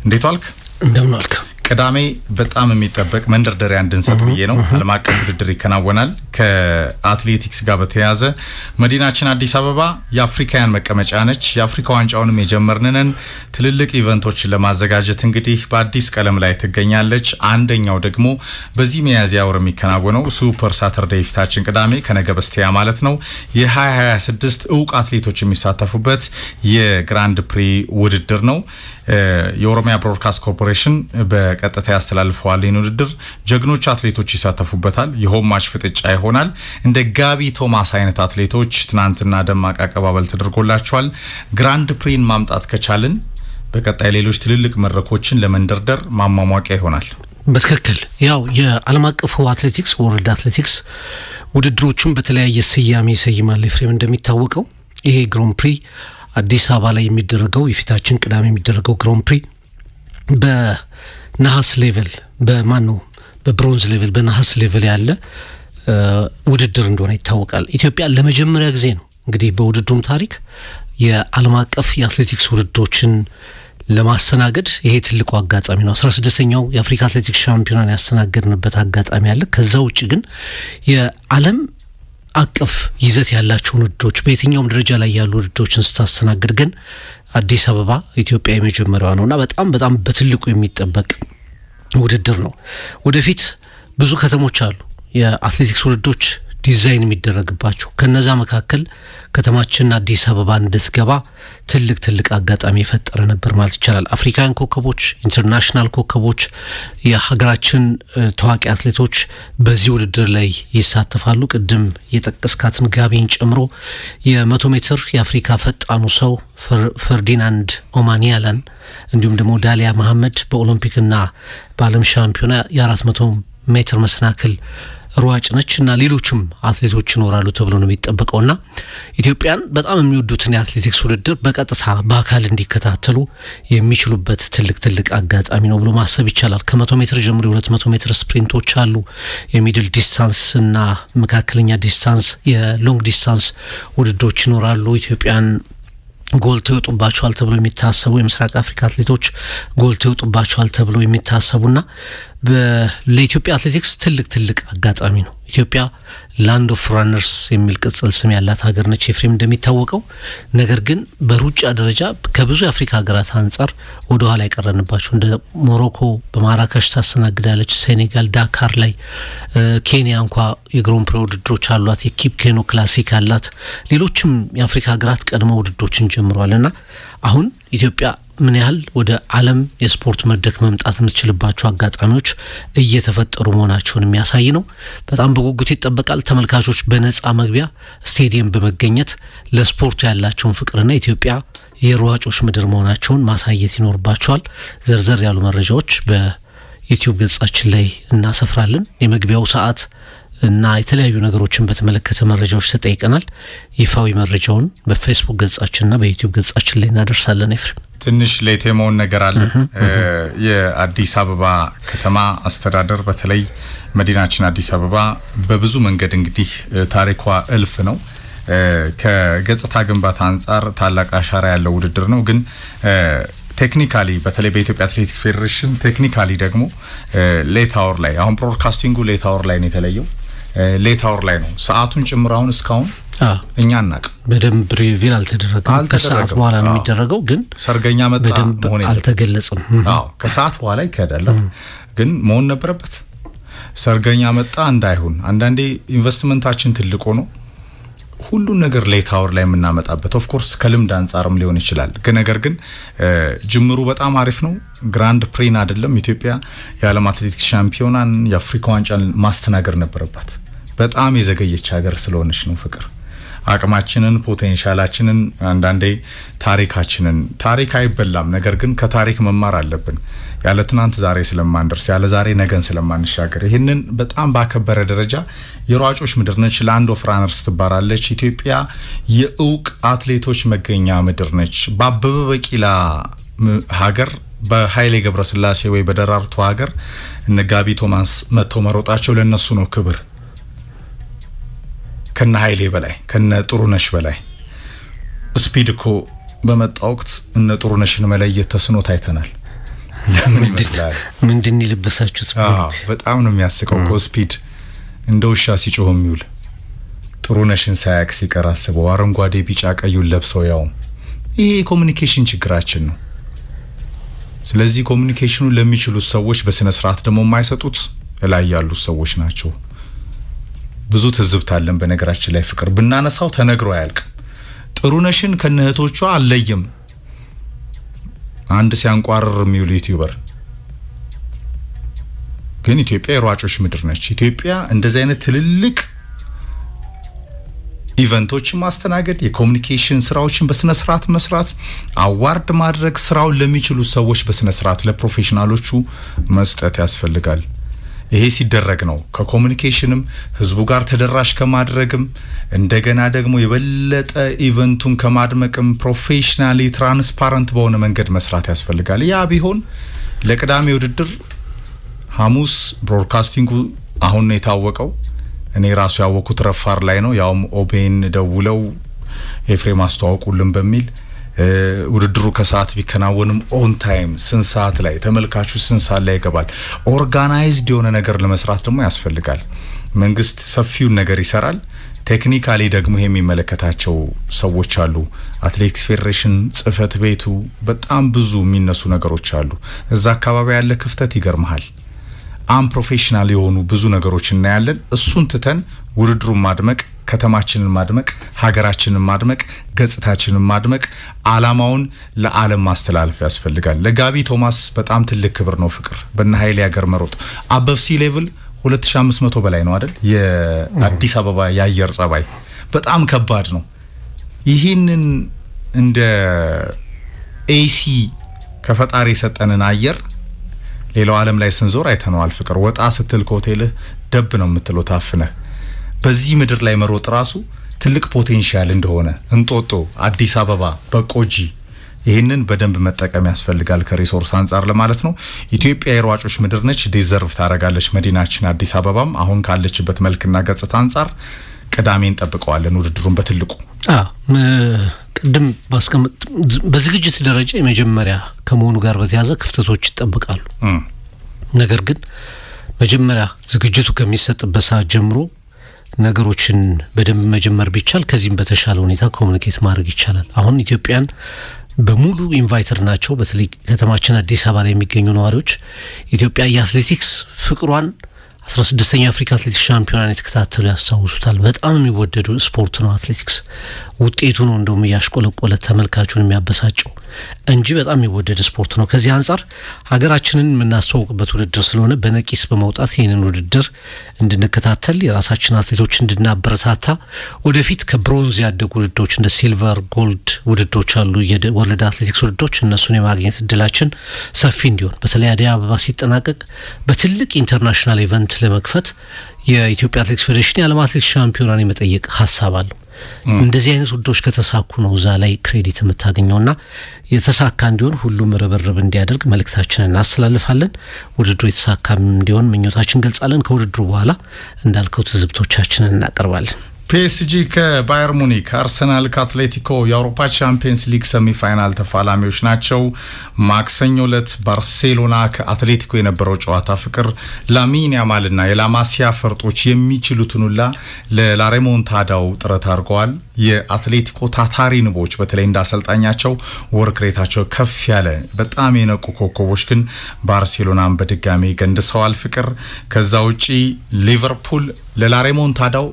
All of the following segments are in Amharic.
እንዴት ዋልክ? እንደምን ዋልክ? ቅዳሜ በጣም የሚጠበቅ መንደርደሪያ እንድንሰጥ ብዬ ነው። ዓለም አቀፍ ውድድር ይከናወናል። ከአትሌቲክስ ጋር በተያያዘ መዲናችን አዲስ አበባ የአፍሪካውያን መቀመጫ ነች። የአፍሪካ ዋንጫውንም የጀመርነን ትልልቅ ኢቨንቶችን ለማዘጋጀት እንግዲህ በአዲስ ቀለም ላይ ትገኛለች። አንደኛው ደግሞ በዚህ ሚያዝያ ወር የሚከናወነው ሱፐር ሳተርዴይ ፊታችን ቅዳሜ ከነገ በስቲያ ማለት ነው የ2026 እውቅ አትሌቶች የሚሳተፉበት የግራንድ ፕሪ ውድድር ነው። የኦሮሚያ ብሮድካስት ኮርፖሬሽን በቀጥታ ያስተላልፈዋል። ይህን ውድድር ጀግኖች አትሌቶች ይሳተፉበታል። የሆማች ፍጥጫ ይሆናል። እንደ ጋቢ ቶማስ አይነት አትሌቶች ትናንትና ደማቅ አቀባበል ተደርጎላቸዋል። ግራንድ ፕሪን ማምጣት ከቻልን በቀጣይ ሌሎች ትልልቅ መድረኮችን ለመንደርደር ማሟሟቂያ ይሆናል። በትክክል ያው የዓለም አቀፉ አትሌቲክስ ወርልድ አትሌቲክስ ውድድሮቹን በተለያየ ስያሜ ይሰይማል። ኤፍሬም እንደሚታወቀው ይሄ ግራንድ ፕሪ አዲስ አበባ ላይ የሚደረገው የፊታችን ቅዳሜ የሚደረገው ግራንድ ፕሪ በነሐስ ሌቭል በብሮንዝ ሌቭል በነሐስ ሌቭል ያለ ውድድር እንደሆነ ይታወቃል። ኢትዮጵያ ለመጀመሪያ ጊዜ ነው እንግዲህ በውድድሩም ታሪክ የዓለም አቀፍ የአትሌቲክስ ውድድሮችን ለማስተናገድ ይሄ ትልቁ አጋጣሚ ነው። 16ኛው የአፍሪካ አትሌቲክስ ሻምፒዮናን ያስተናገድንበት አጋጣሚ አለ። ከዛ ውጭ ግን የዓለም አቀፍ ይዘት ያላቸውን ውድድሮች በየትኛውም ደረጃ ላይ ያሉ ውድድሮችን ስታስተናግድ ግን አዲስ አበባ ኢትዮጵያ የመጀመሪያዋ ነውና በጣም በትልቁ የሚጠበቅ ውድድር ነው። ወደፊት ብዙ ከተሞች አሉ የአትሌቲክስ ውድድሮች ዲዛይን የሚደረግባቸው። ከነዛ መካከል ከተማችን አዲስ አበባ እንድትገባ ትልቅ አጋጣሚ የፈጠረ ነበር ማለት ይቻላል። አፍሪካውያን ኮከቦች፣ ኢንተርናሽናል ኮከቦች፣ የሀገራችን ታዋቂ አትሌቶች በዚህ ውድድር ላይ ይሳተፋሉ። ቅድም የጠቀስካትን ጋቢን ጨምሮ የ100 ሜትር የአፍሪካ ፈጣኑ ሰው ፈርዲናንድ ኦማኒያላን እንዲሁም ደግሞ ዳሊያ መሐመድ በኦሎምፒክና በዓለም ሻምፒዮና የ400 ሜትር መሰናክል ሯጭ ነች እና ሌሎችም አትሌቶች ይኖራሉ ተብሎ ነው የሚጠበቀውና ኢትዮጵያን በጣም የሚወዱትን የአትሌቲክስ ውድድር በቀጥታ በአካል እንዲከታተሉ የሚችሉበት ትልቅ አጋጣሚ ነው ብሎ ማሰብ ይቻላል። ከ100 ሜትር ጀምሮ የ200 ሜትር ስፕሪንቶች አሉ። የሚድል ዲስታንስ እና መካከለኛ ዲስታንስ፣ የሎንግ ዲስታንስ ውድድሮች ይኖራሉ። ኢትዮጵያን ጎልተው ይወጡባቸዋል ተብሎ የሚታሰቡ የምስራቅ አፍሪካ አትሌቶች ጎልተው ይወጡባቸዋል ተብሎ የሚታሰቡና ለኢትዮጵያ አትሌቲክስ ትልቅ አጋጣሚ ነው። ኢትዮጵያ ላንድ ኦፍ ራነርስ የሚል ቅጽል ስም ያላት ሀገር ነች ኤፍሬም እንደሚታወቀው። ነገር ግን በሩጫ ደረጃ ከብዙ የአፍሪካ ሀገራት አንጻር ወደ ኋላ የቀረንባቸው እንደ ሞሮኮ በማራካሽ ታስተናግዳለች፣ ሴኔጋል ዳካር ላይ፣ ኬንያ እንኳ የግራንድ ፕሪ ውድድሮች አሏት፣ የኪፕ ኬኖ ክላሲክ አላት። ሌሎችም የአፍሪካ ሀገራት ቀድሞ ውድድሮችን ጀምረዋልና አሁን ኢትዮጵያ ምን ያህል ወደ ዓለም የስፖርት መድረክ መምጣት የምትችልባቸው አጋጣሚዎች እየተፈጠሩ መሆናቸውን የሚያሳይ ነው። በጣም በጉጉት ይጠበቃል። ተመልካቾች በነጻ መግቢያ ስቴዲየም በመገኘት ለስፖርቱ ያላቸውን ፍቅርና ኢትዮጵያ የሯጮች ምድር መሆናቸውን ማሳየት ይኖርባቸዋል። ዘርዘር ያሉ መረጃዎች በዩቲዩብ ገጻችን ላይ እናሰፍራለን። የመግቢያው ሰዓት እና የተለያዩ ነገሮችን በተመለከተ መረጃዎች ተጠይቀናል። ይፋዊ መረጃውን በፌስቡክ ገጻችንና በዩቲዩብ ገጻችን ላይ እናደርሳለን። ኤፍሬም ትንሽ ሌቴሞን ነገር አለ። የአዲስ አበባ ከተማ አስተዳደር በተለይ መዲናችን አዲስ አበባ በብዙ መንገድ እንግዲህ ታሪኳ እልፍ ነው። ከገጽታ ግንባታ አንጻር ታላቅ አሻራ ያለው ውድድር ነው። ግን ቴክኒካሊ በተለይ በኢትዮጵያ አትሌቲክስ ፌዴሬሽን ቴክኒካሊ ደግሞ ሌት አወር ላይ አሁን ብሮድካስቲንጉ ሌት አወር ላይ ነው የተለየው። ሌት አወር ላይ ነው ሰዓቱን ጭምራውን እስካሁን እኛ እናቅ በደንብ ሪቪል አልተደረገም። ከሰዓት በኋላ ነው የሚደረገው። ግን ሰርገኛ መጣ መሆን አልተገለጸም። ከሰዓት በኋላ ይካሄዳል። ግን መሆን ነበረበት። ሰርገኛ መጣ እንዳይሆን አንዳንዴ ኢንቨስትመንታችን ትልቅ ሆኖ ሁሉን ነገር ሌት አወር ላይ የምናመጣበት ኦፍ ኮርስ ከልምድ አንጻርም ሊሆን ይችላል። ነገር ግን ጅምሩ በጣም አሪፍ ነው። ግራንድ ፕሪን አይደለም ኢትዮጵያ የዓለም አትሌቲክስ ሻምፒዮናን የአፍሪካ ዋንጫን ማስተናገድ ነበረባት። በጣም የዘገየች ሀገር ስለሆነች ነው ፍቅር አቅማችንን ፖቴንሻላችንን አንዳንዴ ታሪክ አይበላም። ነገር ግን ከታሪክ መማር አለብን። ያለ ትናንት ዛሬ ስለማንደርስ ያለ ዛሬ ነገን ስለማንሻገር ይህንን በጣም ባከበረ ደረጃ የሯጮች ምድር ነች። ላንድ ኦፍ ራነርስ ትባላለች። ኢትዮጵያ የእውቅ አትሌቶች መገኛ ምድር ነች። በአበበ ቢቂላ ሀገር በኃይሌ ገብረስላሴ ወይ በደራርቱ ሀገር እነ ጋቢ ቶማስ መጥተው መሮጣቸው ለነሱ ነው ክብር። ከነ ኃይሌ በላይ ከነ ጥሩነሽ በላይ ስፒድ እኮ በመጣ ወቅት እነ ጥሩነሽን መለየት ተስኖት አይተናል። ለምን ይመስላል? ምንድን ይልበሳችሁት? በጣም ነው የሚያስቀው። ኮስፒድ እንደ ውሻ ሲጮህ የሚውል ጥሩነሽን ሳያቅ ሲቀር አስበው አረንጓዴ ቢጫ ቀዩን ለብሰው ያው ይሄ ኮሙኒኬሽን ችግራችን ነው። ስለዚህ ኮሙኒኬሽኑን ለሚችሉት ሰዎች በስነ ስርዓት ደግሞ የማይሰጡት ላይ ያሉት ሰዎች ናቸው። ብዙ ትዝብታለን በነገራችን ላይ ፍቅር ብናነሳው ተነግሮ አያልቅ። ጥሩነሽን ከነህቶቿ አለየም አንድ ሲያንቋርር የሚውል ዩቲዩበር ግን ኢትዮጵያ የሯጮች ምድር ነች። ኢትዮጵያ እንደዚህ አይነት ትልልቅ ኢቨንቶችን ማስተናገድ፣ የኮሙኒኬሽን ስራዎችን በስነ ስርዓት መስራት፣ አዋርድ ማድረግ፣ ስራውን ለሚችሉ ሰዎች በስነ ስርዓት ለፕሮፌሽናሎቹ መስጠት ያስፈልጋል። ይሄ ሲደረግ ነው ከኮሙኒኬሽንም ህዝቡ ጋር ተደራሽ ከማድረግም እንደገና ደግሞ የበለጠ ኢቨንቱን ከማድመቅም ፕሮፌሽናሊ ትራንስፓረንት በሆነ መንገድ መስራት ያስፈልጋል። ያ ቢሆን ለቅዳሜ ውድድር ሐሙስ ብሮድካስቲንጉ አሁን ነው የታወቀው። እኔ ራሱ ያወኩት ረፋር ላይ ነው። ያውም ኦቤን ደውለው ኤፍሬም አስተዋውቁልን በሚል ውድድሩ ከሰዓት ቢከናወንም ኦን ታይም ስንት ሰዓት ላይ ተመልካቹ ስንት ሰዓት ላይ ይገባል። ኦርጋናይዝድ የሆነ ነገር ለመስራት ደግሞ ያስፈልጋል። መንግስት ሰፊውን ነገር ይሰራል። ቴክኒካሊ ደግሞ የሚመለከታቸው ሰዎች አሉ። አትሌቲክስ ፌዴሬሽን ጽህፈት ቤቱ በጣም ብዙ የሚነሱ ነገሮች አሉ። እዛ አካባቢ ያለ ክፍተት ይገርምሃል። ፕሮፌሽናል የሆኑ ብዙ ነገሮች እናያለን። እሱን ትተን ውድድሩን ማድመቅ፣ ከተማችንን ማድመቅ፣ ሀገራችንን ማድመቅ፣ ገጽታችንን ማድመቅ፣ አላማውን ለዓለም ማስተላለፍ ያስፈልጋል። ለጋቢ ቶማስ በጣም ትልቅ ክብር ነው ፍቅር። በእነ ኃይሌ ሀገር መሮጥ አበብ ሲ ሌቭል 2500 በላይ ነው አይደል? የአዲስ አበባ የአየር ጸባይ በጣም ከባድ ነው። ይህንን እንደ ኤሲ ከፈጣሪ የሰጠንን አየር ሌላው ዓለም ላይ ስንዞር አይተነዋል ፍቅር። ወጣ ስትል ከሆቴልህ ደብ ነው የምትለው ታፍነህ። በዚህ ምድር ላይ መሮጥ ራሱ ትልቅ ፖቴንሻል እንደሆነ እንጦጦ፣ አዲስ አበባ፣ በቆጂ ይህንን በደንብ መጠቀም ያስፈልጋል ከሪሶርስ አንጻር ለማለት ነው። ኢትዮጵያ የሯጮች ምድር ነች፣ ዲዘርቭ ታረጋለች መዲናችን አዲስ አበባም አሁን ካለችበት መልክና ገጽታ አንጻር ቅዳሜን ጠብቀዋለን ውድድሩን በትልቁ። ቅድም ባስቀምጥ በዝግጅት ደረጃ የመጀመሪያ ከመሆኑ ጋር በተያያዘ ክፍተቶች ይጠበቃሉ። ነገር ግን መጀመሪያ ዝግጅቱ ከሚሰጥበት ሰዓት ጀምሮ ነገሮችን በደንብ መጀመር ቢቻል ከዚህም በተሻለ ሁኔታ ኮሙኒኬት ማድረግ ይቻላል። አሁን ኢትዮጵያን በሙሉ ኢንቫይተር ናቸው። በተለይ ከተማችን አዲስ አበባ ላይ የሚገኙ ነዋሪዎች ኢትዮጵያ የአትሌቲክስ ፍቅሯን 16ኛ አፍሪካ አትሌቲክስ ሻምፒዮናን የተከታተሉ ያስታውሱታል። በጣም የሚወደዱ ስፖርት ነው አትሌቲክስ። ውጤቱ ነው እንደውም ያሽቆለቆለ ተመልካቹን የሚያበሳጨው እንጂ በጣም የሚወደድ ስፖርት ነው። ከዚህ አንጻር ሀገራችንን የምናስተዋውቅበት ውድድር ስለሆነ በነቂስ በመውጣት ይህንን ውድድር እንድንከታተል የራሳችን አትሌቶች እንድናበረታታ ወደፊት ከብሮንዝ ያደጉ ውድድሮች እንደ ሲልቨር፣ ጎልድ ውድድሮች አሉ፣ የወርልድ አትሌቲክስ ውድድሮች፣ እነሱን የማግኘት እድላችን ሰፊ እንዲሆን በተለይ አዲስ አበባ ሲጠናቀቅ በትልቅ ኢንተርናሽናል ኢቨንት ለመክፈት የኢትዮጵያ አትሌቲክስ ፌዴሬሽን የዓለም አትሌቲክስ ሻምፒዮናን የመጠየቅ ሀሳብ አለው። እንደዚህ አይነት ውድድሮች ከተሳኩ ነው እዛ ላይ ክሬዲት የምታገኘውና የተሳካ እንዲሆን ሁሉም ርብርብ እንዲያደርግ መልእክታችንን እናስተላልፋለን። ውድድሩ የተሳካ እንዲሆን ምኞታችን ገልጻለን። ከውድድሩ በኋላ እንዳልከው ትዝብቶቻችንን እናቀርባለን። ፒኤስጂ ከባየር ሙኒክ፣ አርሰናል ከአትሌቲኮ የአውሮፓ ቻምፒየንስ ሊግ ሰሚፋይናል ተፋላሚዎች ናቸው። ማክሰኞ ዕለት ባርሴሎና ከአትሌቲኮ የነበረው ጨዋታ ፍቅር ላሚን ያማልና የላማሲያ ፈርጦች የሚችሉትን ሁላ ለላሬሞንታዳው ጥረት አድርገዋል። የአትሌቲኮ ታታሪ ንቦች በተለይ እንዳሰልጣኛቸው ወርክሬታቸው ከፍ ያለ በጣም የነቁ ኮከቦች ግን ባርሴሎናን በድጋሚ ገንድሰዋል ፍቅር። ከዛ ውጪ ሊቨርፑል ለላሬሞንታዳው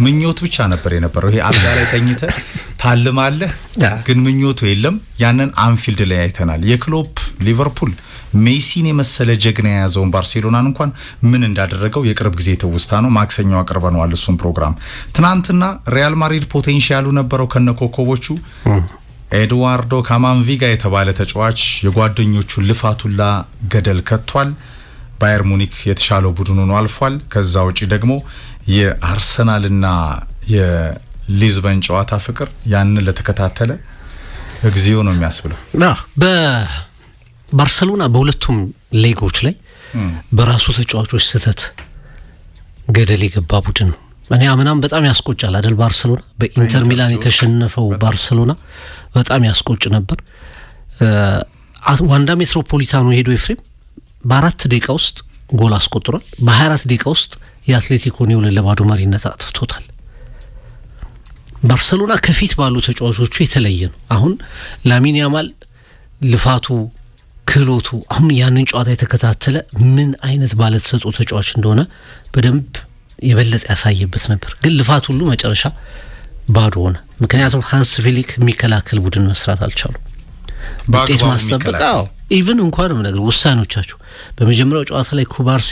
ምኞት ብቻ ነበር የነበረው። ይሄ አልጋ ላይ ተኝተ ታልማለህ ግን ምኞቱ የለም። ያንን አንፊልድ ላይ አይተናል። የክሎፕ ሊቨርፑል ሜሲን የመሰለ ጀግና የያዘውን ባርሴሎናን እንኳን ምን እንዳደረገው የቅርብ ጊዜ ትውስታ ነው። ማክሰኞ አቅርበነዋል እሱን ፕሮግራም። ትናንትና ሪያል ማድሪድ ፖቴንሻሉ ነበረው ከነኮከቦቹ ኤድዋርዶ ካማንቪጋ የተባለ ተጫዋች የጓደኞቹ ልፋቱላ ገደል ከቷል። ባየር ሙኒክ የተሻለው ቡድኑ ነው አልፏል። ከዛ ውጪ ደግሞ የአርሰናልና የሊዝበን ጨዋታ ፍቅር ያንን ለተከታተለ እግዚኦ ነው የሚያስብለው። በባርሰሎና በሁለቱም ሌጎች ላይ በራሱ ተጫዋቾች ስህተት ገደል የገባ ቡድን ነው። እኔ አምናም በጣም ያስቆጫል አይደል? ባርሰሎና በኢንተር ሚላን የተሸነፈው ባርሰሎና በጣም ያስቆጭ ነበር። ዋንዳ ሜትሮፖሊታኖ ሄዶ ኤፍሬም በ4 ደቂቃ ውስጥ ጎል አስቆጥሯል። በ24 ደቂቃ ውስጥ የአትሌቲኮን 2-0 መሪነት አጥፍቶታል። ባርሰሎና ከፊት ባሉ ተጫዋቾቹ የተለየ ነው። አሁን ላሚን ያማል ልፋቱ ክህሎቱ አሁን ያንን ጨዋታ የተከታተለ ምን አይነት ባለተሰጥኦ ተጫዋች እንደሆነ በደንብ የበለጠ ያሳየበት ነበር። ግን ልፋት ሁሉ መጨረሻ ባዶ ሆነ። ምክንያቱም ሃንስ ፊሊክ የሚከላከል ቡድን መስራት አልቻሉም። ውጤት ማስጠበቅ ኢቭን እንኳንም ነገር ውሳኔዎቻቸው በመጀመሪያው ጨዋታ ላይ ኩባርሲ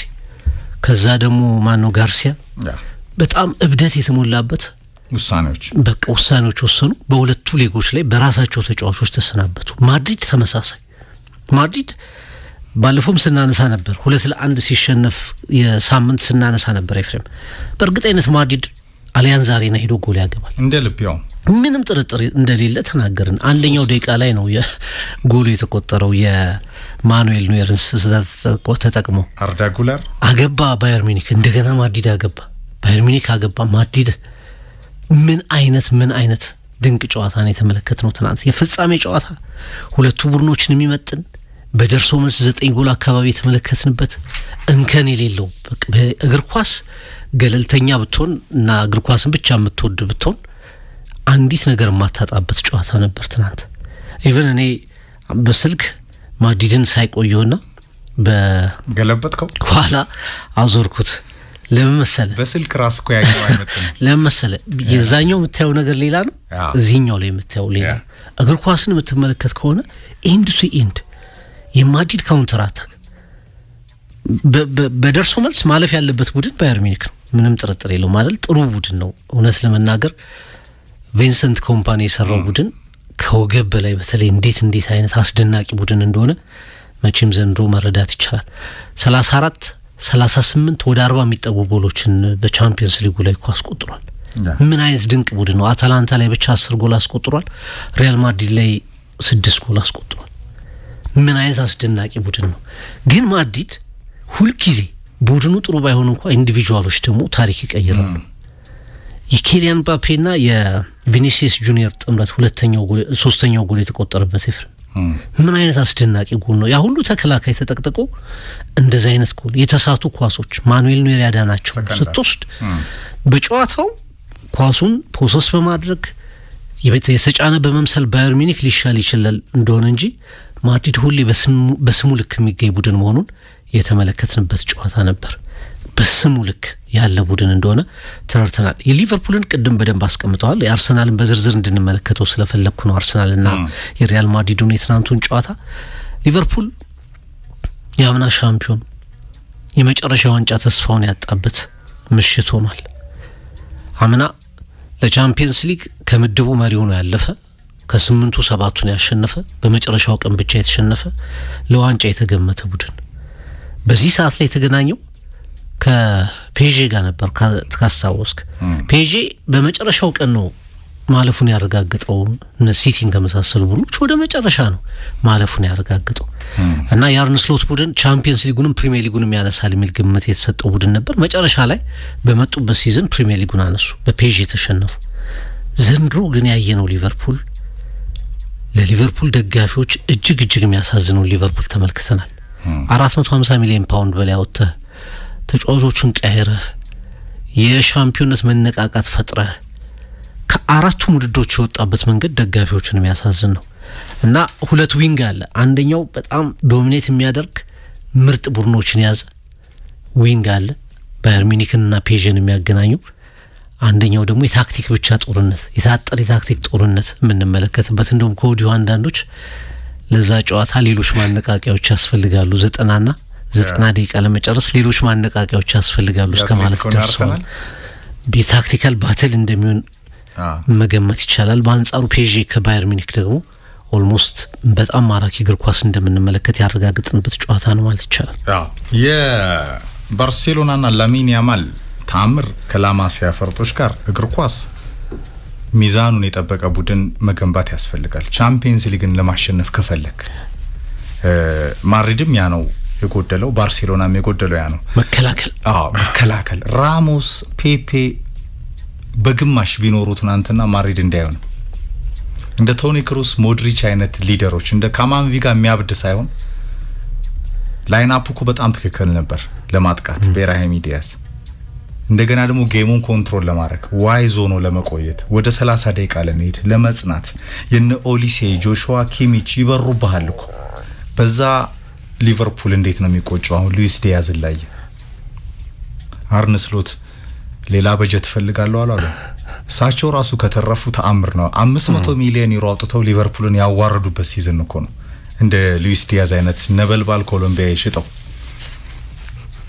ከዛ ደግሞ ማነው ጋርሲያ በጣም እብደት የተሞላበት ውሳኔዎች ወሰኑ። በሁለቱ ሊጎች ላይ በራሳቸው ተጫዋቾች ተሰናበቱ። ማድሪድ ተመሳሳይ። ማድሪድ ባለፈውም ስናነሳ ነበር 2-1 ሲሸነፍ የሳምንት ስናነሳ ነበር ኤፍሬም። በእርግጠኝነት ማድሪድ አሊያንዝ አሬና ሄዶ ጎል ያገባል እንደ ልብያው ምንም ጥርጥር እንደሌለ ተናገርን። አንደኛው ደቂቃ ላይ ነው የጎሉ የተቆጠረው የማኑኤል ኖየርን ተጠቅሞ አርዳ ጉለር አገባ። ባየር ሚኒክ እንደገና ማድሪድ አገባ። ባየር ሚኒክ አገባ። ማድሪድ ምን አይነት ድንቅ ጨዋታ ነው የተመለከትነው ትናንት። የፍጻሜ ጨዋታ ሁለቱ ቡድኖችን የሚመጥን በደርሶ መልስ 9 ጎል አካባቢ የተመለከትንበት እንከን የሌለው በእግር ኳስ ገለልተኛ ብትሆን እና እግር ኳስን ብቻ የምትወድ ብትሆን አንዲት ነገር የማታጣበት ጨዋታ ነበር ትናንት። ኢቨን እኔ በስልክ ማድሪድን ሳይቆየውና በገለበጥከው ኋላ አዞርኩት። ለምን መሰለህ? በስልክ ራስ እኮ ያየው አይመጣም። ለምን መሰለህ? የዛኛው የምታየው ነገር ሌላ ነው፣ እዚህኛው ላይ የምታየው ሌላ ነው። እግር ኳስን የምትመለከት ከሆነ ኤንድ ቱ ኤንድ የማድሪድ ካውንተር አታክ በደርሶ መልስ ማለፍ ያለበት ቡድን ባየር ሚኒክ ነው። ምንም ጥርጥር የለው ማለት ጥሩ ቡድን ነው። እውነት ለመናገር ቪንሰንት ኮምፓኒ የሰራው ቡድን ከወገብ በላይ በተለይ እንዴት አይነት አስደናቂ ቡድን እንደሆነ መቼም ዘንድሮ መረዳት ይቻላል። 34-38 ወደ 40 የሚጠጉ ጎሎችን በቻምፒየንስ ሊጉ ላይ አስቆጥሯል። ምን አይነት ድንቅ ቡድን ነው። አታላንታ ላይ ብቻ 10 ጎል አስቆጥሯል። ሪያል ማድሪድ ላይ 6 ጎል አስቆጥሯል። ምን አይነት አስደናቂ ቡድን ነው። ግን ማድሪድ ሁልጊዜ ቡድኑ ጥሩ ባይሆን እንኳን ኢንዲቪጁዋሎች ደግሞ ታሪክ ይቀይራሉ። የኬሊያን ምባፔና የቪኒሲየስ ጁኒየር ጥምረት ሶስተኛው ጎል የተቆጠረበት ኤፍሬም ምን አይነት አስደናቂ ጎል ነው። ያ ሁሉ ተከላካይ ተጠቅጥቆ እንደዚህ አይነት ጎል የተሳቱ ኳሶች ማኑኤል ኖየር ያዳናቸው ስትወስድ በጨዋታው ኳሱን ፖሰስ በማድረግ የተጫነ በመምሰል ባየር ሚኒክ ሊሻል ይችላል እንደሆነ እንጂ ማድሪድ ሁሌ በስሙ ልክ የሚገኝ ቡድን መሆኑን የተመለከትንበት ጨዋታ ነበር። በስሙ ልክ ያለ ቡድን እንደሆነ ተረድተናል። የሊቨርፑልን ቅድም በደንብ አስቀምጠዋል። የአርሰናልን በዝርዝር እንድንመለከተው ስለፈለግኩ ነው። አርሰናልና የሪያል ማድሪዱን የትናንቱን ጨዋታ ሊቨርፑል የአምና ሻምፒዮን የመጨረሻ ዋንጫ ተስፋውን ያጣበት ምሽት ሆኗል። አምና ለቻምፒየንስ ሊግ ከምድቡ መሪ ሆኖ ያለፈ ከ8ቱ 7ቱን ያሸነፈ በመጨረሻው ቀን ብቻ የተሸነፈ ለዋንጫ የተገመተ ቡድን በዚህ ሰዓት ላይ የተገናኘው ከፔዤ ጋር ነበር። ካስታወስክ ፔዤ በመጨረሻው ቀን ነው ማለፉን ያረጋግጠው። ሲቲን ከመሳሰሉ ቡድኖች ወደ መጨረሻ ነው ማለፉን ያረጋግጠው እና የአርነ ስሎት ቡድን ቻምፒየንስ ሊጉንም ፕሪሚየር ሊጉንም ያነሳል የሚል ግምት የተሰጠው ቡድን ነበር። መጨረሻ ላይ በመጡበት ሲዝን ፕሪሚየር ሊጉን አነሱ፣ በፔዤ ተሸነፉ። ዘንድሮ ግን ያየነው ሊቨርፑል ለሊቨርፑል ደጋፊዎች እጅግ የሚያሳዝነው ሊቨርፑል ተመልክተናል። 450 ሚሊዮን ፓውንድ በላይ አውጥተህ ተጫዋቾችን ቀይረህ የሻምፒዮንነት መነቃቃት ፈጥረህ ከአራቱ ውድድሮች የወጣበት መንገድ ደጋፊዎችን የሚያሳዝን ነው እና ሁለት ዊንግ አለ። አንደኛው በጣም ዶሚኔት የሚያደርግ ምርጥ ቡድኖችን የያዘ ዊንግ አለ ባየር ሚኒክንና ፔዥን የሚያገናኙ። አንደኛው ደግሞ የታክቲክ ብቻ ጦርነት፣ የታጠረ የታክቲክ ጦርነት የምንመለከትበት። እንደውም ከወዲሁ አንዳንዶች ለዛ ጨዋታ ሌሎች ማነቃቂያዎች ያስፈልጋሉ 90 ደቂቃ ለመጨረስ ሌሎች ማነቃቂያዎች ያስፈልጋሉ እስከማለት ደርሰዋል። በታክቲካል ባትል እንደሚሆን መገመት ይቻላል። በአንጻሩ ፔዤ ከባየር ሚኒክ ደግሞ ኦልሞስት በጣም ማራኪ እግር ኳስ እንደምንመለከት ያረጋግጥንበት ጨዋታ ነው ማለት ይቻላል። የባርሴሎናና ላሚን ያማል ታምር ከላማሲያ ፈርጦች ጋር እግር ኳስ ሚዛኑን የጠበቀ ቡድን መገንባት ያስፈልጋል። ቻምፒየንስ ሊግን ለማሸነፍ ከፈለክ ማድሪድም ያ ነው የጎደለው፣ ባርሴሎናም የጎደለው ያ ነው መከላከል። ራሞስ ፔፔ በግማሽ ቢኖሩ ትናንትና ማድሪድ እንዳይሆን እንደ ቶኒ ክሩስ ሞድሪች አይነት ሊደሮች እንደ ካማቪንጋ የሚያብድ ሳይሆን ላይንአፑ እኮ በጣም ትክክል ነበር ለማጥቃት ብራሂም ዲያዝ እንደገና ደግሞ ጌሙን ኮንትሮል ለማድረግ ዋይዝ ሆኖ ለመቆየት ወደ 30 ደቂቃ ለመሄድ ለመጽናት የነ ኦሊሴ ጆሹዋ ኪሚች ይበሩባሃል እኮ በዛ ሊቨርፑል እንዴት ነው የሚቆጨው አሁን ሉዊስ ዲያዝ ላይ አርነ ስሎት ሌላ በጀት ፈልጋለሁ አላሉ ሳቸው ራሱ ከተረፉ ተአምር ነው 500 ሚሊዮን ዩሮ አውጥተው ሊቨርፑልን ያዋረዱበት ሲዝን እኮ ነው እንደ ሉዊስ ዲያዝ አይነት ነበልባል ኮሎምቢያ ይሽጠው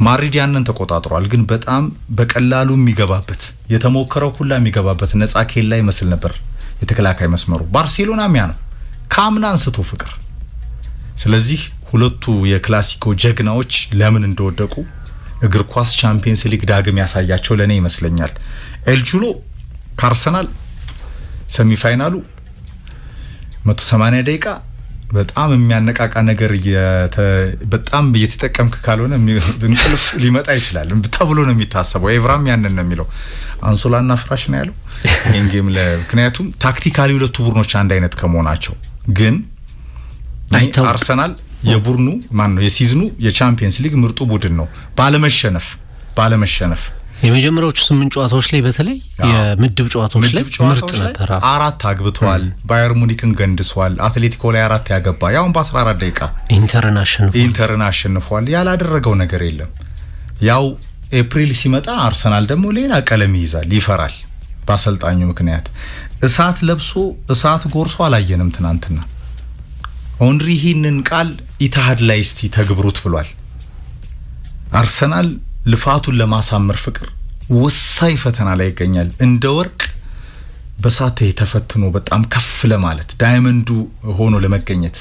ማድሪድ ያንን ተቆጣጥሯል ግን በጣም በቀላሉ የሚገባበት የተሞከረው ሁላ የሚገባበት ነፃ ኬላ ይመስል ነበር የተከላካይ መስመሩ ባርሴሎና ሚያ ነው ካምና አንስቶ ፍቅር ስለዚህ ሁለቱ የክላሲኮ ጀግናዎች ለምን እንደወደቁ እግር ኳስ ቻምፒየንስ ሊግ ዳግም ያሳያቸው ለኔ ይመስለኛል ኤልቹሎ ካርሰናል ሰሚ ፋይናሉ 180 ደቂቃ በጣም የሚያነቃቃ ነገር በጣም እየተጠቀምክ ካልሆነ እንቅልፍ ሊመጣ ይችላል ተብሎ ነው የሚታሰበው ኤቭራም ያንን ነው የሚለው አንሶላና ፍራሽ ነው ያለው ይሄን ጌም ለምክንያቱም ታክቲካሊ ሁለቱ ቡድኖች አንድ አይነት ከመሆናቸው ግን አርሰናል የቡድኑ ማን ነው የሲዝኑ የቻምፒየንስ ሊግ ምርጡ ቡድን ነው ባለመሸነፍ የመጀመሪያዎቹ 8 ጨዋታዎች ላይ በተለይ የምድብ ጨዋታዎች ላይ ምርጥ ነበር 4 አግብቷል ባየር ሙኒክን ገንድሷል አትሌቲኮ ላይ 4 ያገባ ያው በ14 ደቂቃ ኢንተርናሽናል ያላደረገው ነገር የለም ያው ኤፕሪል ሲመጣ አርሰናል ደግሞ ሌላ ቀለም ይይዛል ይፈራል በአሰልጣኙ ምክንያት እሳት ለብሶ እሳት ጎርሶ አላየንም ትናንትና ኦንሪ ይህንን ቃል ኢታሃድ ላይ እስቲ ተግብሩት ብሏል አርሰናል ልፋቱን ለማሳመር ፍቅር ወሳኝ ፈተና ላይ ይገኛል እንደ ወርቅ በሳት ተፈትኖ በጣም ከፍ ለማለት ዳይመንዱ ሆኖ ለመገኘት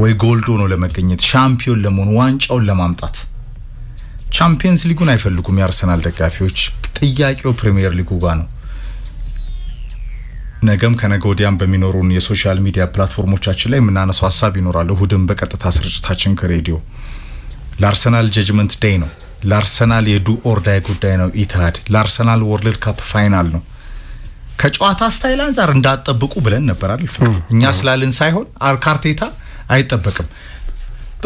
ወይ ጎልድ ሆኖ ለመገኘት ሻምፒዮን ለመሆን ዋንጫውን ለማምጣት ቻምፒየንስ ሊጉን አይፈልጉም የአርሰናል ደጋፊዎች ጥያቄው ፕሪሚየር ሊጉ ጋር ነው ነገም ከነገ ወዲያም በሚኖሩን የሶሻል ሚዲያ ፕላትፎርሞቻችን ላይ ምናነሳው ሐሳብ ይኖራል እሁድም በቀጥታ ስርጭታችን ከሬዲዮ ለአርሰናል ጀጅመንት ዴይ ነው ለአርሰናል የዱ ኦርዳይ ጉዳይ ነው ኢታድ ለአርሰናል ወርልድ ካፕ ፋይናል ነው ከጨዋታ ስታይል አንፃር እንዳጠብቁ ብለን ነበር አይደል እኛ ስላልን ሳይሆን አርካርቴታ አይጠበቅም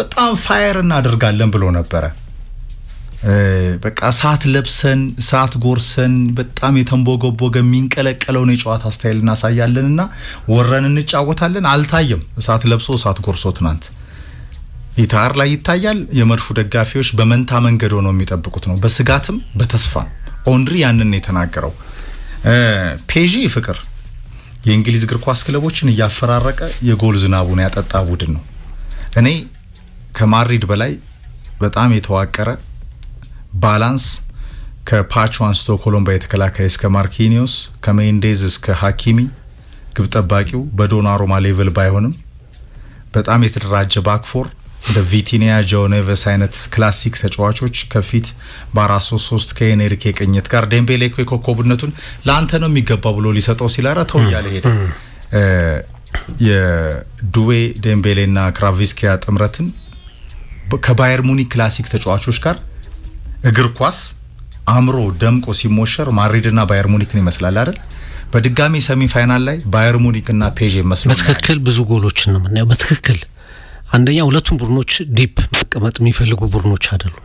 በጣም ፋየር እናደርጋለን ብሎ ነበር በቃ ሰዓት ለብሰን ሰዓት ጎርሰን በጣም የተንቦገቦገ የሚንቀለቀለውን የጨዋታ ስታይል እናሳያለንና ወረን እንጫወታለን አልታየም ሰዓት ለብሶ ሰዓት ጎርሶ ትናንት ኢታር ላይ ይታያል የመድፉ ደጋፊዎች በመንታ መንገድ ሆነው የሚጠብቁት ነው በስጋትም በተስፋ ኦንሪ ያንን የተናገረው ፔጂ ፍቅር የእንግሊዝ እግር ኳስ ክለቦችን ያፈራረቀ የጎል ዝናቡን ያጠጣ ቡድን ነው እኔ ከማድሪድ በላይ በጣም የተዋቀረ ባላንስ ከፓቹ አንስቶ ኮሎምቢያ የተከላካይ እስከ ማርኪኒዮስ ከሜንዴዝ እስከ ሐኪሚ ግብ ጠባቂው በዶናሩማ ሌቭል ባይሆንም በጣም የተደራጀ ባክፎር እንደ ቪቲኒያ ጆኔቨስ አይነት ክላሲክ ተጫዋቾች ከፊት በ4-3-3 ከኤንሪኬ ቅኝት ጋር ዴምቤሌ ኮከብነቱን ላንተ ነው የሚገባው ብሎ ሊሰጠው ሲላራ ተው ያለ ሄደ የዱዌ ዴምቤሌና ክራቪስኪያ ጥምረትን ከባየር ሙኒክ ክላሲክ ተጫዋቾች ጋር እግር ኳስ አምሮ ደምቆ ሲሞሸር ማድሪድና ባየር ሙኒክን ይመስላል አይደል በድጋሚ ሰሚ ፋይናል ላይ ባየር ሙኒክና ፔዤ መስሎ በትክክል ብዙ ጎሎችን ነው የምናየው በትክክል አንደኛ ሁለቱም ቡድኖች ዲፕ መቀመጥ የሚፈልጉ ቡድኖች አይደሉም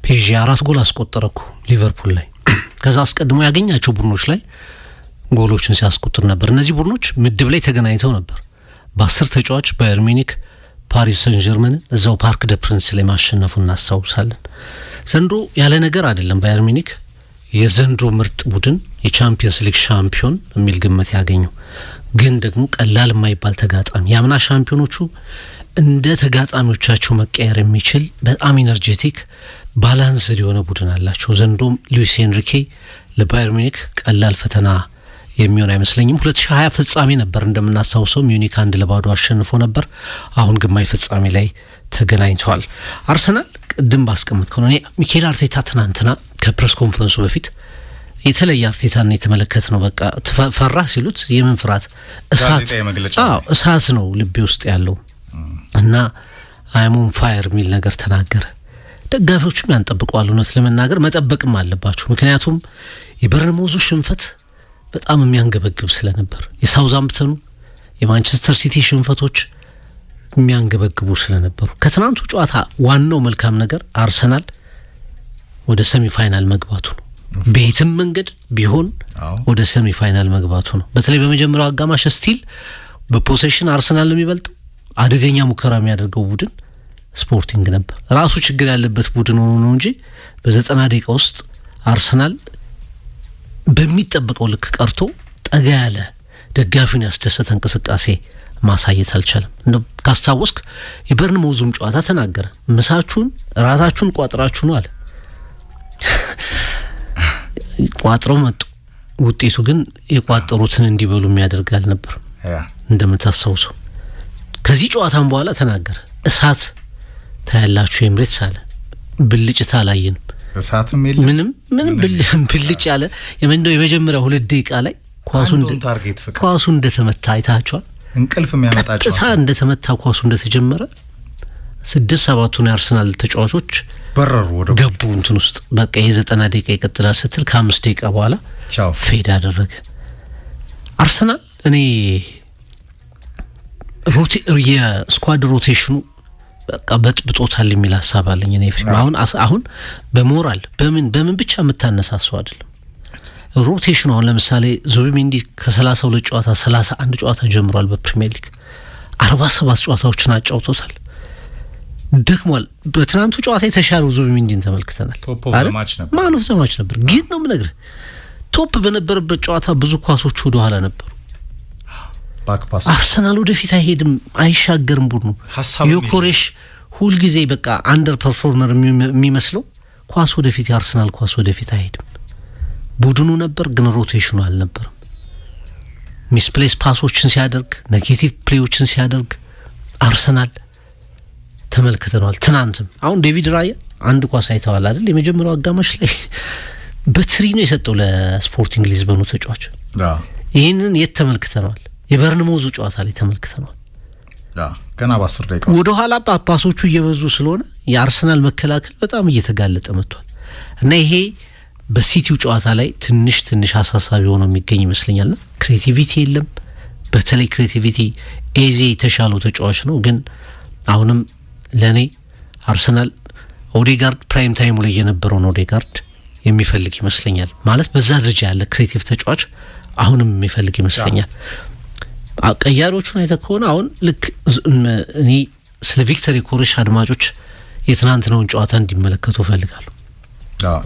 ፔዤ 4 ጎል አስቆጠረኩ ሊቨርፑል ላይ ከዛ አስቀድሞ ያገኛቸው ቡድኖች ላይ ጎሎችን ሲያስቆጥር ነበር እነዚህ ቡድኖች ምድብ ላይ ተገናኝተው ነበር በ10 ተጫዋች ባየር ሙኒክ ፓሪስ ሰን ጀርመን እዛው ፓርክ ደ ፕሪንስ ላይ ማሸነፉን እናስታውሳለን ዘንድሮ ያለ ነገር አይደለም ባየር ሙኒክ የዘንድሮ ምርጥ ቡድን የቻምፒየንስ ሊግ ሻምፒዮን የሚል ግምት ያገኘው ግን ደግሞ ቀላል የማይባል ተጋጣሚ ያምና ሻምፒዮኖቹ እንደ ተጋጣሚዎቻቸው መቀየር የሚችል በጣም ኢነርጄቲክ ባላንስ የሆነ ቡድን አላቸው ዘንድሮም ሉዊስ ኤንሪኬ ለባየር ሙኒክ ቀላል ፈተና የሚሆን አይመስለኝም 2020 ፍጻሜ ነበር እንደምናስታውሰው ሙኒክ 1-2 አሸንፎ ነበር አሁን ግማሽ ፍጻሜ ላይ ተገናኝተዋል አርሰናል ቅድም ባስቀመጥከው ነው ሚኬል አርቴታ ትናንትና ከፕሬስ ኮንፈረንሱ በፊት የተለየ አርቴታን የተመለከተ ነው በቃ ተፈራ ሲሉት የምን ፍራት እሳት ነው ልቤ ውስጥ ያለው እና አይሞን ፋየር ሚል ነገር ተናገረ ደጋፊዎቹም ያንጠብቀዋል እውነት ለመናገር መጠበቅም አለባቸው ምክንያቱም የበርንማውዙ ሽንፈት በጣም የሚያንገበግብ ስለነበር የሳውዛምፕተኑ የማንቸስተር ሲቲ ሽንፈቶች የሚያንገበግቡ ስለነበሩ ከትናንቱ ጨዋታ ዋናው መልካም ነገር አርሰናል ወደ ሰሚ ፋይናል መግባቱ ነው። ቤትም መንገድ ቢሆን ወደ ሰሚ ፋይናል መግባቱ ነው። በተለይ በመጀመሪያው አጋማሽ ስቲል በፖሴሽን አርሰናል የሚበልጠው አደገኛ ሙከራ የሚያደርገው ቡድን ስፖርቲንግ ነበር። ራሱ ችግር ያለበት ቡድን ሆኖ ነው እንጂ በ90 ደቂቃ ውስጥ አርሰናል በሚጠበቀው ልክ ቀርቶ ጠጋ ያለ ደጋፊውን ያስደሰተ እንቅስቃሴ ማሳየት አልቻለም። እንደው ካስታወስክ የበርንማውዙም ጨዋታ ተናገረ። ምሳችሁን ራታችሁን ቋጥራችሁ ነው አለ። ቋጥረው መጡ። ውጤቱ ግን የቋጠሩትን እንዲበሉ የሚያደርግ አልነበረም። እንደምታስታውሰው ከዚህ ጨዋታም በኋላ ተናገረ። እሳት ታያላችሁ ኤምሬትስ አለ። ብልጭታ አላየንም። እሳትም የለም ምንም ብልጭ ያለ የመጀመሪያው 2 ደቂቃ ላይ ኳሱ እንደተመታ አይታችኋል። እንቅልፍ የሚያመጣቸው ቀጥታ እንደተመታ ኳሱ እንደተጀመረ 6-7ቱን የአርሰናል ተጫዋቾች በረሩ ወደ ገቡ እንትን ውስጥ በቃ የ90 ደቂቃ ይቀጥላል ስትል ከ5 ደቂቃ በኋላ ፌድ አደረገ አርሰናል። እኔ የስኳድ ሮቴሽኑ በቃ በጥብጦታል የሚል ሀሳብ አለኝ። እኔ አሁን በሞራል በምን ብቻ የምታነሳሰው አይደለም ሮቴሽኑ። አሁን ለምሳሌ ዙቢሜንዲ ከ32 ጨዋታ 31 ጨዋታ ጀምሯል በፕሪሚየር ሊግ 47 ጨዋታዎችን አጫውቶታል። ደክሟል። በትናንቱ ጨዋታ የተሻለው ዙቢሜንዲን ተመልክተናል። ማን ኦፍ ዘ ማች ነበር። ግን ነው የምነግርህ ቶፕ በነበረበት ጨዋታ ብዙ ኳሶች ወደ ኋላ ነበሩ። ባክፓስ አርሰናል ወደፊት አይሄድም፣ አይሻገርም ቡድኑ። ዮኮሬሽ ሁልጊዜ በቃ አንደር ፐርፎርመር የሚመስለው ኳስ ወደፊት የአርሰናል ኳስ ወደፊት አይሄድም። ቡድኑ ነበር ግን ሮቴሽኑ አልነበረም። ሚስፕሌስ ፓሶችን ሲያደርግ ኔጌቲቭ ፕሌዎችን ሲያደርግ አርሰናል ተመልክተናል። ትናንትም አሁን ዴቪድ ራያ አንድ ኳስ አይተዋል አይደል? የመጀመሪያው አጋማሽ ላይ በትሪ ነው የሰጠው ለስፖርቲንግ ሊዝበኑ ተጫዋች። ይህንን የት ተመልክተናል? የበርንማውዙ ጨዋታ ላይ ተመልክተናል። ገና በ10 ደቂቃ ወደ ኋላ ፓሶቹ እየበዙ ስለሆነ የአርሰናል መከላከል በጣም እየተጋለጠ መጥቷል እና ይሄ በሲቲው ጨዋታ ላይ ትንሽ አሳሳቢ ሆኖ የሚገኝ ይመስለኛልና ክሬቲቪቲ የለም። በተለይ ክሬቲቪቲ ኤዜ የተሻለው ተጫዋች ነው። ግን አሁንም ለኔ አርሰናል ኦዴጋርድ ፕራይም ታይሙ ላይ የነበረውን ኦዴጋርድ የሚፈልግ ይመስለኛል። ማለት በዛ ደረጃ ያለ ክሬቲቭ ተጫዋች አሁንም የሚፈልግ ይመስለኛል። ቀያሪዎቹን አይተህ ከሆነ አሁን ልክ እኔ ስለ ቪክተር ዮኬሬሽ አድማጮች የትናንትናውን ጨዋታ እንዲመለከቱ እፈልጋለሁ።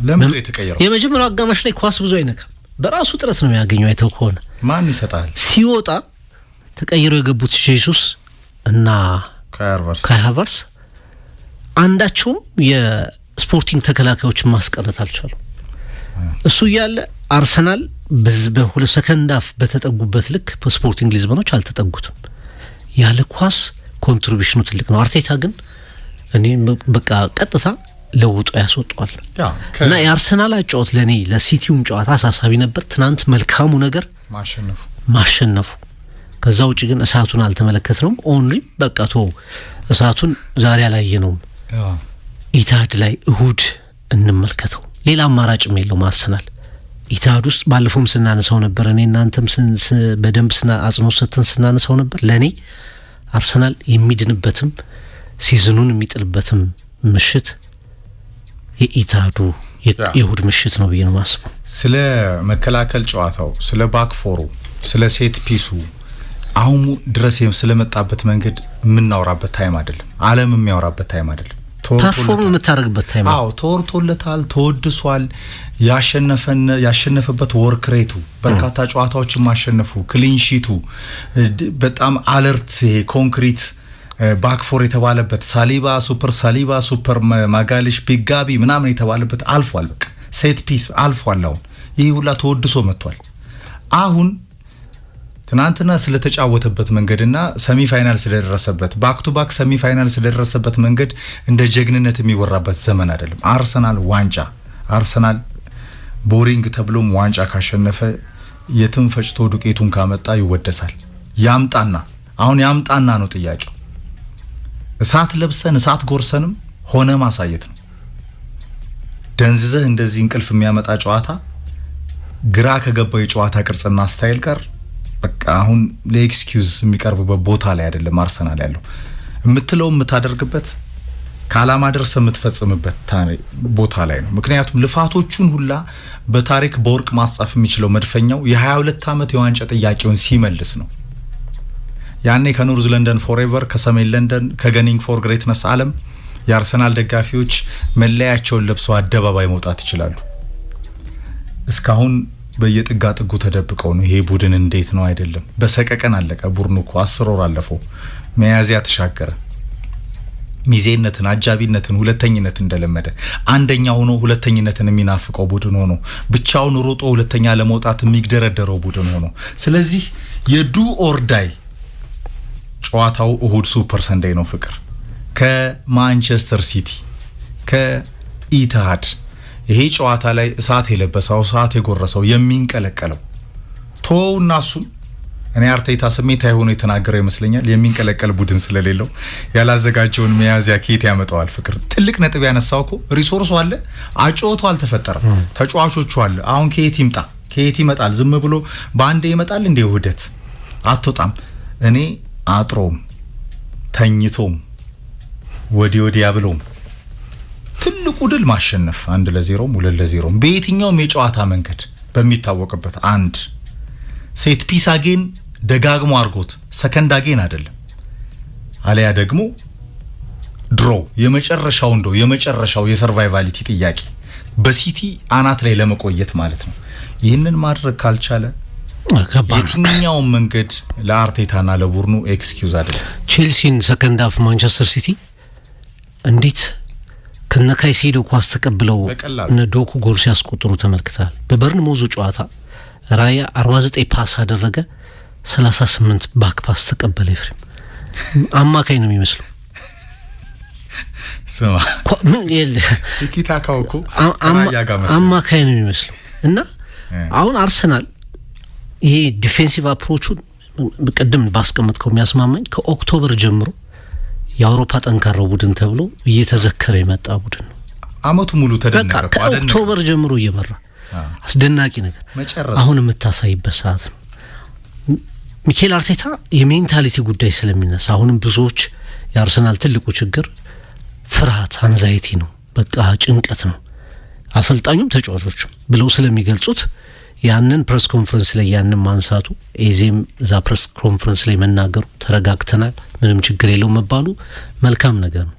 ለምን የተቀየረው? የመጀመሪያው አጋማሽ ላይ ኳስ ብዙ አይነካም። በራሱ ጥረት ነው ያገኘው። አይተው ከሆነ ማን ይሰጣል? ሲወጣ ተቀይረው የገቡት ጄሱስ እና ካይ ሃቨርትዝ አንዳቸውም የስፖርቲንግ ተከላካዮችን ማስቀረት አልቻሉም። እሱ እያለ አርሰናል በ2 ሰከንድ አፍ በተጠጉበት ልክ በስፖርቲንግ ሊዝበኖች አልተጠጉትም። ያለ ኳስ ኮንትሪቢዩሽኑ ትልቅ ነው። አርቴታ ግን እኔ በቃ ቀጥታ ለውጦ ያስወጣዋል እና የአርሰናል አጫወት ለኔ ለሲቲውም ጨዋታ አሳሳቢ ነበር። ትናንት መልካሙ ነገር ማሸነፉ። ከዛ ውጪ ግን እሳቱን አልተመለከትነውም። ኦንሊ በቃ እሳቱን ዛሬ አላየነውም። ኢታድ ላይ እሁድ እንመልከተው። ሌላ አማራጭም የለውም አርሰናል ኢታድ ውስጥ ባለፈውም ስናነሳው ነበር። እኔ እናንተም በደንብ አጽንኦት ሰጥተን ስናነሳው ነበር። ለኔ አርሰናል የሚድንበትም ሲዝኑን የሚጥልበትም ምሽት የኢታዱ የእሁድ ምሽት ነው ብዬ ነው ማስበው። ስለ መከላከል ጨዋታው፣ ስለ ባክፎሩ፣ ስለ ሴት ፒሱ አሁን ድረስ ስለመጣበት መንገድ የምናወራበት ታይም አይደለም። ዓለም የሚያወራበት ታይም አይደለም። ፐርፎርም የምታደርግበት ታይም ነው። ተወርቶለታል፣ ተወድሷል። ያሸነፈበት ወርክ ሬቱ፣ በርካታ ጨዋታዎችን ማሸነፉ፣ ክሊንሺቱ፣ በጣም አለርት ኮንክሪት ባክፎር የተባለበት ሳሊባ ሱፐር ማጋሊሽ ቢጋቢ ምናምን የተባለበት አልፏል። በቃ ሴት ፒስ አልፏል። አሁን ይህ ሁላ ተወድሶ መጥቷል። አሁን ትናንትና ስለተጫወተበት መንገድና ሰሚ ፋይናል ስለደረሰበት ባክ ቱ ባክ ሰሚ ፋይናል ስለደረሰበት መንገድ እንደ ጀግንነት የሚወራበት ዘመን አይደለም። አርሰናል ቦሪንግ ተብሎም ዋንጫ ካሸነፈ የትም ፈጭቶ ዱቄቱን ካመጣ ይወደሳል። ያምጣና ነው ጥያቄው። እሳት ለብሰን እሳት ጎርሰንም ሆነ ማሳየት ነው። ደንዝዘህ እንደዚህ እንቅልፍ የሚያመጣ ጨዋታ ግራ ከገባው የጨዋታ ቅርጽና ስታይል ጋር በቃ አሁን ለኤክስኪውዝ የሚቀርብበት ቦታ ላይ አይደለም አርሰናል ያለው የምትለው የምታደርግበት ካላማ ድረስ የምትፈጽምበት ቦታ ላይ ነው። ምክንያቱም ልፋቶቹን ሁላ በታሪክ በወርቅ ማስጻፍ የሚችለው መድፈኛው የ22 ዓመት የዋንጫ ጥያቄውን ሲመልስ ነው። ያኔ ከኖርዝ ለንደን ፎሬቨር ከሰሜን ለንደን ከገኒንግ ፎር ግሬትነስ ዓለም የአርሰናል ደጋፊዎች መለያቸውን ለብሰው አደባባይ መውጣት ይችላሉ። እስካሁን በየጥጋ ጥጉ ተደብቀው ነው ይሄ ቡድን እንዴት ነው አይደለም። በሰቀቀን አለቀ። ቡድኑ እኮ 10 ወር አለፈው። ሚያዝያ ተሻገረ። ሚዜነትን፣ አጃቢነትን፣ ሁለተኝነት እንደለመደ አንደኛ ሆኖ ሁለተኝነትን የሚናፍቀው ቡድን ሆኖ ብቻውን ሮጦ ሁለተኛ ለመውጣት የሚግደረደረው ቡድን ሆኖ ስለዚህ የዱ ኦር ዳይ ጨዋታው እሁድ ሱፐር ሰንዴይ ነው። ፍቅር ከማንቸስተር ሲቲ ከኢትሃድ ይሄ ጨዋታ ላይ እሳት የለበሰው እሳት የጎረሰው የሚንቀለቀለው ቶውና እሱም እኔ አርቴታ ስሜታዊ ሆኖ የተናገረው ይመስለኛል። የሚንቀለቀል ቡድን ስለሌለው ያላዘጋጀውን ሚያዝያ ከየት ያመጣዋል? ፍቅር ትልቅ ነጥብ ያነሳው እኮ ሪሶርሱ አለ፣ አጮቶ አልተፈጠረም፣ ተጫዋቾቹ አለ። አሁን ከየት ይምጣ? ከየት ይመጣል? ዝም ብሎ በአንዴ ይመጣል እንዴ? ውህደት አትወጣም። እኔ አጥሮም ተኝቶም ወዲያ ብሎም ትልቁ ድል ማሸነፍ 1-0 2-0 በየትኛውም የጨዋታ መንገድ በሚታወቅበት አንድ ሴት ፒስ አጌን ደጋግሞ አርጎት ሰከንድ አጌን አይደለም አለያ ደግሞ ድሮ የመጨረሻው የሰርቫይቫሊቲ ጥያቄ በሲቲ አናት ላይ ለመቆየት ማለት ነው። ይህንን ማድረግ ካልቻለ የትኛውም መንገድ ለአርቴታና ለቡርኑ ኤክስኪውዝ አይደለም። ቼልሲን ሰከንድ አፍ ማንቸስተር ሲቲ እንዴት ከነካይሴዶ ኳስ ተቀብለው ነዶኩ ጎል ሲያስቆጥሩ ተመልክተናል። በበርንሞዙ ጨዋታ ራያ 49 ፓስ አደረገ፣ 38 ባክ ፓስ ተቀበለ። ኤፍሬም አማካይ ነው የሚመስለው። ስማ ምን ይል ቲኪታካው እኮ አማካይ ነው የሚመስለው። እና አሁን አርሰናል ይሄ ዲፌንሲቭ አፕሮቹን በቀደም ባስቀመጥከው የሚያስማማኝ ከኦክቶበር ጀምሮ የአውሮፓ ጠንካራው ቡድን ተብሎ እየተዘከረ የመጣ ቡድን ነው። አመቱ ሙሉ ተደነቀ። ከኦክቶበር ጀምሮ እየመራ አስደናቂ ነገር አሁን የምታሳይበት ሰዓት ነው። ሚኬል አርቴታ የሜንታሊቲ ጉዳይ ስለሚነሳ አሁንም ብዙዎች የአርሰናል ትልቁ ችግር ፍርሃት አንዛይቲ ነው፣ በቃ ጭንቀት ነው። አሰልጣኙም ተጫዋቾችም ብለው ስለሚገልጹት ያንን ፕሬስ ኮንፈረንስ ላይ ያንን ማንሳቱ ኤዜም ዛ ፕሬስ ኮንፈረንስ ላይ መናገሩ ተረጋግተናል ምንም ችግር የለው መባሉ መልካም ነገር ነው።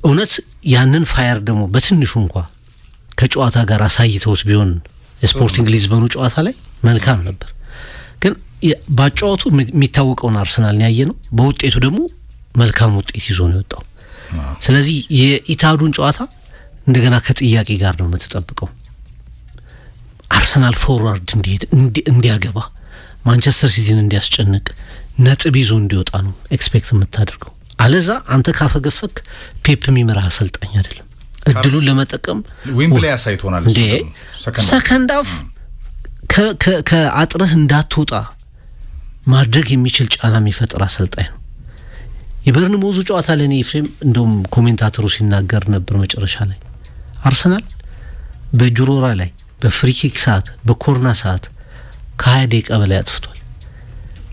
እውነት ያንን ፋየር ደግሞ በትንሹ እንኳን ከጨዋታ ጋር አሳይተውት ቢሆን ስፖርቲንግ ሊዝበኑ ጨዋታ ላይ መልካም ነበር። ግን ባጫወቱ የሚታወቀውን አርሰናል ያየ ነው። በውጤቱ ደግሞ መልካም ውጤት ይዞ ነው የወጣው። ስለዚህ የኢታዱን ጨዋታ እንደገና ከጥያቄ ጋር ነው የምትጠብቀው። አርሰናል ፎርዋርድ እንዲያገባ ማንቸስተር ሲቲን እንዲያስጨንቅ ነጥብ ይዞ እንዲወጣ ነው ኤክስፔክት የምታደርገው። አለዛ አንተ ካፈገፈክ ፔፕ የሚመራ አሰልጣኝ አይደለም። እድሉን ለመጠቀም ዌምብሌይ አሳይቶናል። ሰከንድ አፍ ከአጥርህ እንዳትወጣ ማድረግ የሚችል ጫና የሚፈጥር አሰልጣኝ ነው። የበርንሞዙ ጨዋታ ለኔ ኤፍሬም እንደውም ኮሜንታተሩ ሲናገር ነበር መጨረሻ ላይ አርሰናል በጁሮራ ላይ በፍሪኪክ ሰዓት በኮርና ሰዓት ከ20 ደቂቃ በላይ አጥፍቷል።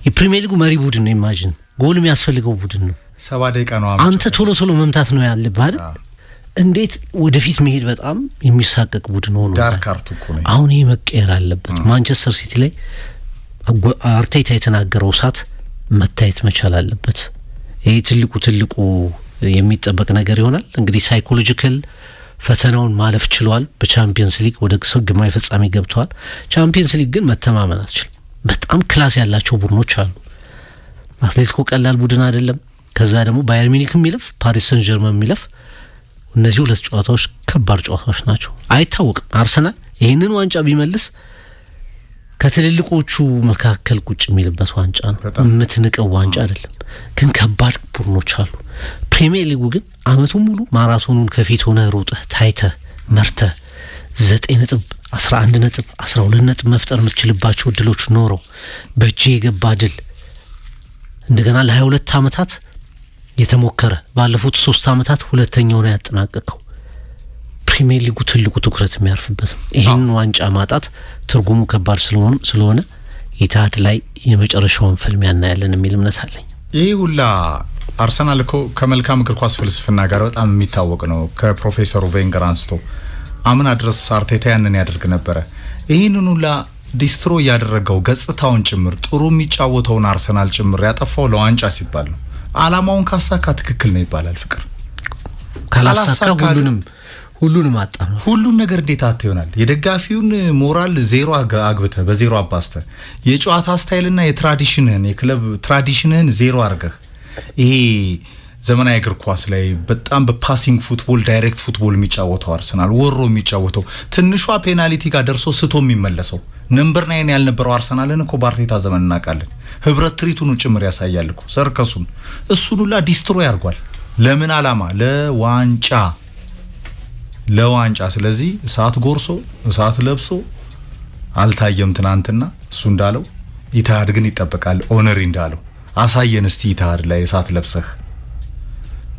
የፕሪሚየር ሊጉ መሪ ቡድን ነው። ኢማጂን ጎል የሚያስፈልገው ቡድን ነው። 70 ደቂቃ ነው አንተ ቶሎ መምታት ነው ያለብህ አይደል? እንዴት ወደፊት መሄድ በጣም የሚሳቀቅ ቡድን ሆኖ ዳርክ አርቱ እኮ ነው። አሁን ይሄ መቀየር አለበት። ማንቸስተር ሲቲ ላይ አርቴታ የተናገረው ሰዓት መታየት መቻል አለበት። ይሄ ትልቁ የሚጠበቅ ነገር ይሆናል። እንግዲህ ሳይኮሎጂካል ፈተናውን ማለፍ ችሏል። በቻምፒየንስ ሊግ ወደ ግማሽ ፍጻሜ ገብተዋል። ቻምፒየንስ ሊግ ግን መተማመን አትችልም። በጣም ክላስ ያላቸው ቡድኖች አሉ። አትሌቲኮ ቀላል ቡድን አይደለም። ከዛ ደግሞ ባየር ሚኒክ የሚለፍ ፓሪስ ሰን ጀርመን የሚለፍ እነዚህ ሁለት ጨዋታዎች ከባድ ጨዋታዎች ናቸው። አይታወቅም አርሰናል ይህንን ዋንጫ ቢመልስ ከትልልቆቹ መካከል ቁጭ የሚልበት ዋንጫ ነው። የምትንቀው ዋንጫ አይደለም። ግን ከባድ ቡድኖች አሉ። ፕሪሚየር ሊጉ ግን አመቱን ሙሉ ማራቶኑን ከፊት ሆነ ሮጠህ ታይተህ መርተህ 9 ነጥብ 11 ነጥብ 12 ነጥብ መፍጠር የምትችልባቸው እድሎች ኖረው በእጅ የገባ ድል እንደገና ለ22 ዓመታት የተሞከረ ባለፉት 3 ዓመታት ሁለተኛው ነው ያጠናቀቀው። ፕሪሚየር ሊጉ ትልቁ ትኩረት የሚያርፍበት ይሄን ዋንጫ ማጣት ትርጉሙ ከባድ ስለሆነ ኢትሃድ ላይ የመጨረሻውን ፍልሚያ እናያለን የሚል እምነት አለኝ። ይህ ሁላ አርሰናል እኮ ከመልካም እግር ኳስ ፍልስፍና ጋር በጣም የሚታወቅ ነው። ከፕሮፌሰሩ ቬንገር አንስቶ አምና ድረስ አርቴታ ያንን ያደርግ ነበረ። ይህንን ሁላ ዲስትሮ ያደረገው ገጽታውን ጭምር ጥሩ የሚጫወተውን አርሰናል ጭምር ያጠፋው ለዋንጫ ሲባል ነው። አላማውን ካሳካ ትክክል ነው ይባላል። ፍቅር ካላሳካ ሁሉንም አጣ ነው። ሁሉን ነገር እንዴት አት ይሆናል? የደጋፊውን ሞራል ዜሮ አግብተ በዜሮ አባስተ የጨዋታ ስታይልና የትራዲሽንህን የክለብ ትራዲሽንህን ዜሮ አርገህ ይሄ ዘመናዊ እግር ኳስ ላይ በጣም በፓሲንግ ፉትቦል ዳይሬክት ፉትቦል የሚጫወተው አርሰናል ወሮ የሚጫወተው ትንሿ ፔናልቲ ጋር ደርሶ ስቶ የሚመለሰው ነምበር 9 ያልነበረው አርሰናልን እኮ በአርቴታ ዘመን እናውቃለን። ህብረት ትሪቱን ጭምር ያሳያል እኮ ሰርከሱን እሱን ሁላ ዲስትሮ ያርጓል። ለምን አላማ? ለዋንጫ። ስለዚህ እሳት ጎርሶ እሳት ለብሶ አልታየም ትናንትና። እሱ እንዳለው ኢትሃድ ግን ይጠበቃል። ኦነሪ እንዳለው አሳየን እስቲ ኢትሃድ ላይ እሳት ለብሰህ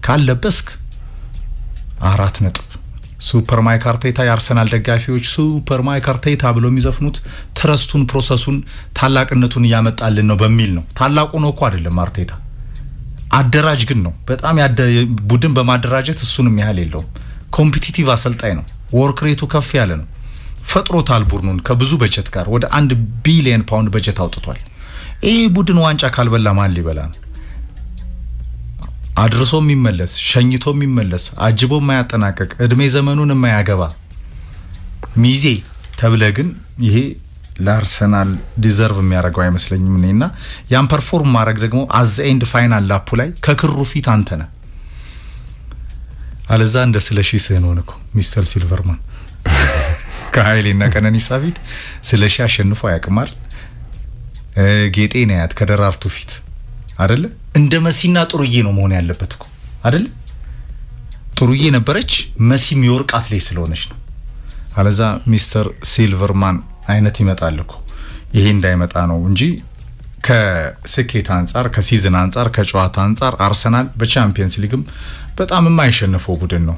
ካልለበስክ 4 ነጥብ። ሱፐር ማይክ አርቴታ የአርሰናል ደጋፊዎች ሱፐር ማይክ አርቴታ ብሎ የሚዘፍኑት ትረስቱን ፕሮሰሱን ታላቅነቱን እያመጣልን ነው በሚል ነው። ታላቁ ነው እኮ አይደለም አርቴታ አደራጅ ግን ነው። በጣም ቡድን በማደራጀት እሱንም ያህል የለውም። ኮምፒቲቲቭ አሰልጣኝ ነው። ወርክ ሬቱ ከፍ ያለ ነው። ፈጥሮታል ቡድኑን ከብዙ በጀት ጋር ወደ 1 ቢሊዮን ፓውንድ በጀት አውጥቷል። ይህ ቡድን ዋንጫ ካልበላ ማን ሊበላ ነው? አድርሶ የሚመለስ ሸኝቶ የሚመለስ አጅቦ የማያጠናቀቅ እድሜ ዘመኑን የማያገባ ሚዜ ተብለ ግን ይሄ ለአርሰናል ዲዘርቭ የሚያደርገው አይመስለኝም እኔና ያን ፐርፎርም ማድረግ ደግሞ አዝ ኤንድ ፋይናል ላፑ ላይ ከክሩ ፊት አንተ ነህ። አለዛ እንደ ስለሺ ስህን እኮ ሚስተር ሲልቨርማን ከኃይሌና ቀነኒሳ ፊት ስለሺ አሸንፎ ያቅማል። ጌጤ ነያት ከደራርቱ ፊት አይደለ? እንደ መሲና ጥሩዬ ነው መሆን ያለበት እኮ አይደለ? ጥሩዬ ነበረች መሲም የወርቃት ላይ ስለሆነች ነው። አለዛ ሚስተር ሲልቨርማን አይነት ይመጣል እኮ። ይሄ እንዳይመጣ ነው እንጂ ከስኬት አንጻር ከሲዝን አንጻር ከጨዋታ አንጻር አርሰናል በቻምፒየንስ ሊግም በጣም የማይሸነፈው ቡድን ነው።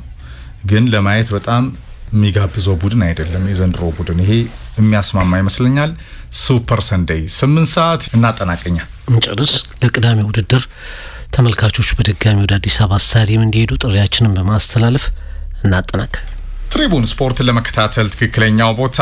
ግን ለማየት በጣም የሚጋብዘው ቡድን አይደለም የዘንድሮ ቡድን። ይሄ የሚያስማማ ይመስለኛል። ሱፐር ሰንዴይ 8 ሰዓት እናጠናቀኛ እንጨርስ። ለቅዳሜ ውድድር ተመልካቾች በድጋሚ ወደ አዲስ አበባ ስታዲየም እንዲሄዱ ጥሪያችንን በማስተላለፍ እናጠናቅ። ትሪቡን ስፖርትን ለመከታተል ትክክለኛው ቦታ